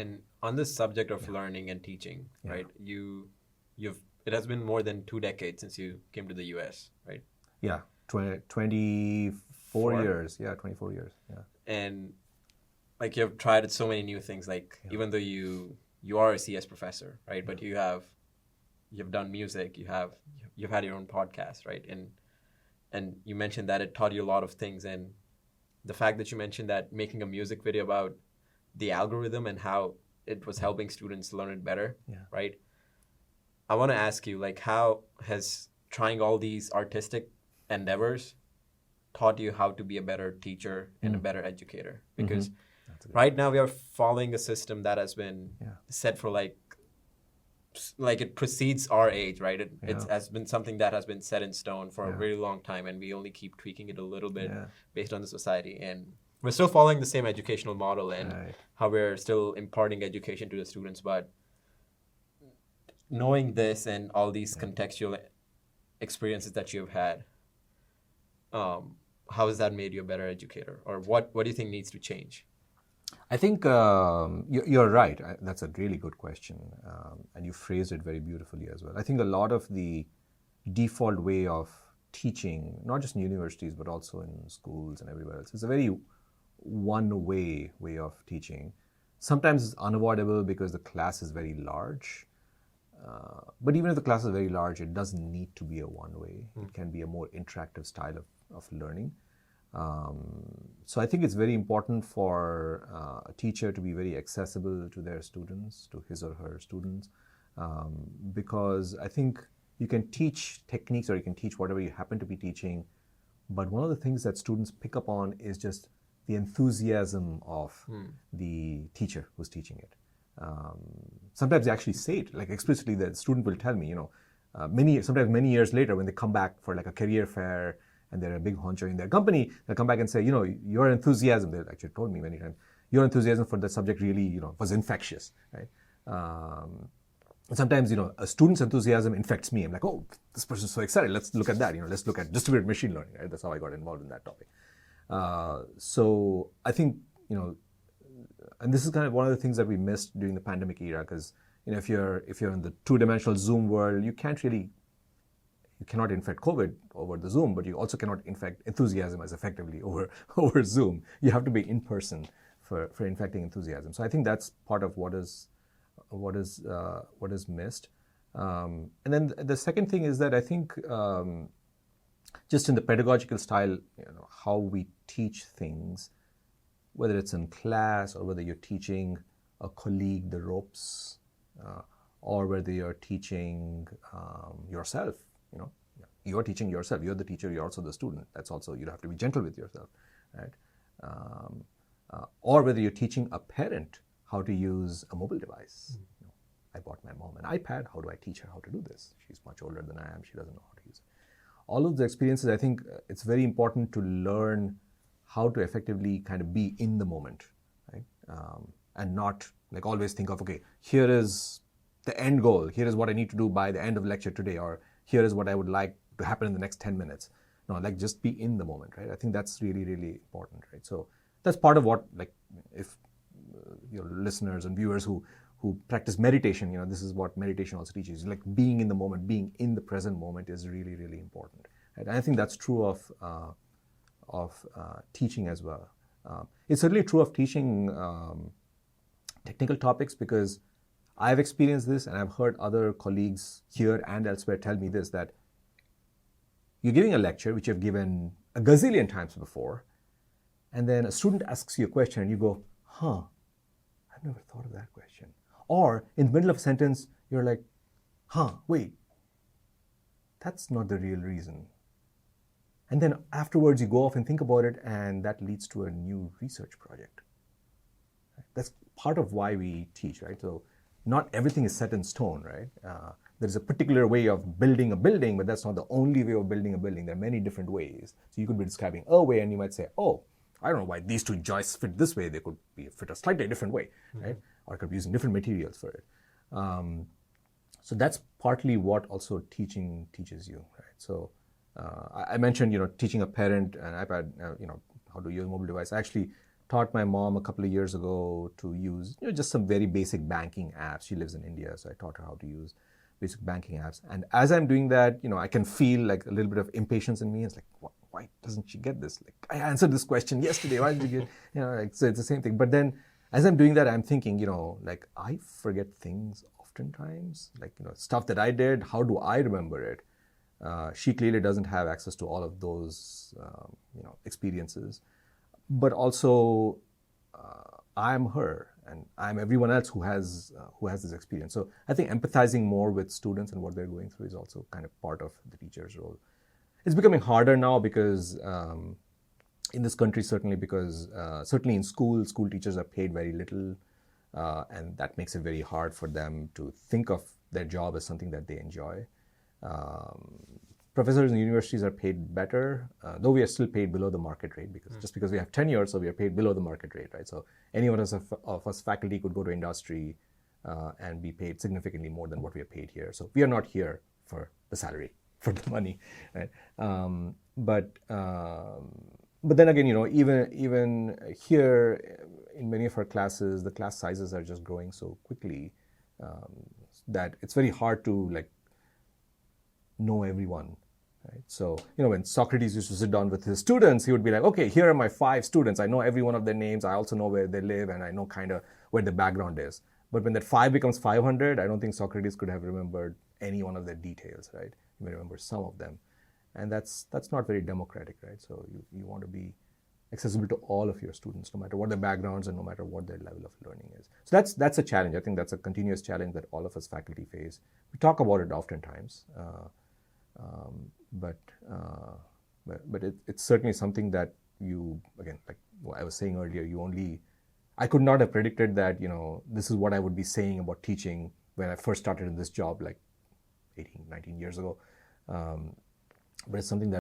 And on this subject of learning and teaching, right? You've it has been more than 2 decades since you came to the US, right? Yeah, 24 years. Yeah, 24 years. Yeah. And like you've tried so many new things. Like even though you are a CS professor, right? But you've done music. You've had your own podcast, right? And you mentioned that it taught you a lot of things. And the fact that you mentioned that making a music video about the algorithm and how it was helping students learn it better, right? I want to ask you, like, how has trying all these artistic endeavors taught you how to be a better teacher and a better educator? Because right now we are following a system that has been set for like it precedes our age, right? It has been something that has been set in stone for a very long time, and we only keep tweaking it a little bit based on the society. And we're still following the same educational model and how we're still imparting education to the students. But knowing this and all these contextual experiences that you've had, how has that made you a better educator? Or what do you think needs to change? I think you're right. That's a really good question. And you phrased it very beautifully as well. I think a lot of the default way of teaching, not just in universities, but also in schools and everywhere else, is a very one-way way of teaching. Sometimes it's unavoidable because the class is very large. But even if the class is very large, it doesn't need to be a one-way. It can be a more interactive style of learning. So I think it's very important for a teacher to be very accessible to their students, to his or her students, because I think you can teach techniques or you can teach whatever you happen to be teaching, but one of the things that students pick up on is just the enthusiasm of the teacher who's teaching it. Sometimes they actually say it, like explicitly the student will tell me, sometimes many years later when they come back for like a career fair and they're a big honcho in their company, they'll come back and say, your enthusiasm, they've actually told me many times, your enthusiasm for the subject really, was infectious, right? Sometimes, a student's enthusiasm infects me. I'm like, oh, this person's so excited. Let's look at that. Let's look at distributed machine learning, right? That's how I got involved in that topic. So I think, and this is kind of one of the things that we missed during the pandemic era, because if you're in the two-dimensional Zoom world, you cannot infect COVID over the Zoom, but you also cannot infect enthusiasm as effectively over Zoom. You have to be in person for infecting enthusiasm. So I think that's part of what is missed. And then the second thing is that I think just in the pedagogical style, how we teach things, whether it's in class or whether you're teaching a colleague the ropes, or whether you're teaching yourself, you're teaching yourself. You're the teacher. You're also the student. That's also, you have to be gentle with yourself, right? Or whether you're teaching a parent how to use a mobile device. I bought my mom an iPad. How do I teach her how to do this? She's much older than I am. She doesn't know how to use it. All of the experiences, I think it's very important to learn how to effectively kind of be in the moment, right? And not like always think of, okay, here is the end goal. Here is what I need to do by the end of lecture today, or here is what I would like to happen in the next 10 minutes. No, like just be in the moment, right? I think that's really, really important, right? So that's part of what, like, if your listeners and viewers who practice meditation, this is what meditation also teaches. Like being in the moment, being in the present moment is really, really important. Right? And I think that's true of teaching as well. It's certainly true of teaching technical topics, because I've experienced this and I've heard other colleagues here and elsewhere tell me this, that you're giving a lecture which you've given a gazillion times before, and then a student asks you a question and you go, I've never thought of that question. Or in the middle of a sentence, you're like, wait, that's not the real reason. And then afterwards you go off and think about it, and that leads to a new research project. That's part of why we teach, right? So not everything is set in stone, right? There's a particular way of building a building, but that's not the only way of building a building. There are many different ways. So you could be describing a way and you might say, oh, I don't know why these two joists fit this way. They could fit a slightly different way, right? Or I could be using different materials for it. So that's partly what also teaching teaches you, right? So I mentioned, teaching a parent an iPad, how to use a mobile device. Actually, taught my mom a couple of years ago to use just some very basic banking apps. She lives in India, so I taught her how to use basic banking apps. And as I'm doing that, I can feel like a little bit of impatience in me. It's like, why doesn't she get this? Like, I answered this question yesterday. Why did you get, so it's the same thing. But then as I'm doing that, I'm thinking, like I forget things oftentimes, like, stuff that I did. How do I remember it? She clearly doesn't have access to all of those, experiences. But also, I'm her, and I'm everyone else who has this experience. So I think empathizing more with students and what they're going through is also kind of part of the teacher's role. It's becoming harder now because in this country, certainly because certainly in school teachers are paid very little, and that makes it very hard for them to think of their job as something that they enjoy. Professors in universities are paid better, though we are still paid below the market rate just because we have tenure, so we are paid below the market rate, right? So any one of us faculty could go to industry and be paid significantly more than what we are paid here. So we are not here for the salary, for the money, right? But then again, even here in many of our classes, the class sizes are just growing so quickly that it's very hard to know everyone, right? So, when Socrates used to sit down with his students, he would be like, okay, here are my 5 students. I know every one of their names. I also know where they live, and I know kind of where the background is. But when that 5 becomes 500, I don't think Socrates could have remembered any one of their details, right? He may remember some of them. And that's not very democratic, right? So you want to be accessible to all of your students, no matter what their backgrounds and no matter what their level of learning is. So that's a challenge. I think that's a continuous challenge that all of us faculty face. We talk about it oftentimes. But it's certainly something that again, like what I was saying earlier, I could not have predicted that, this is what I would be saying about teaching when I first started in this job, like 18, 19 years ago. But it's something that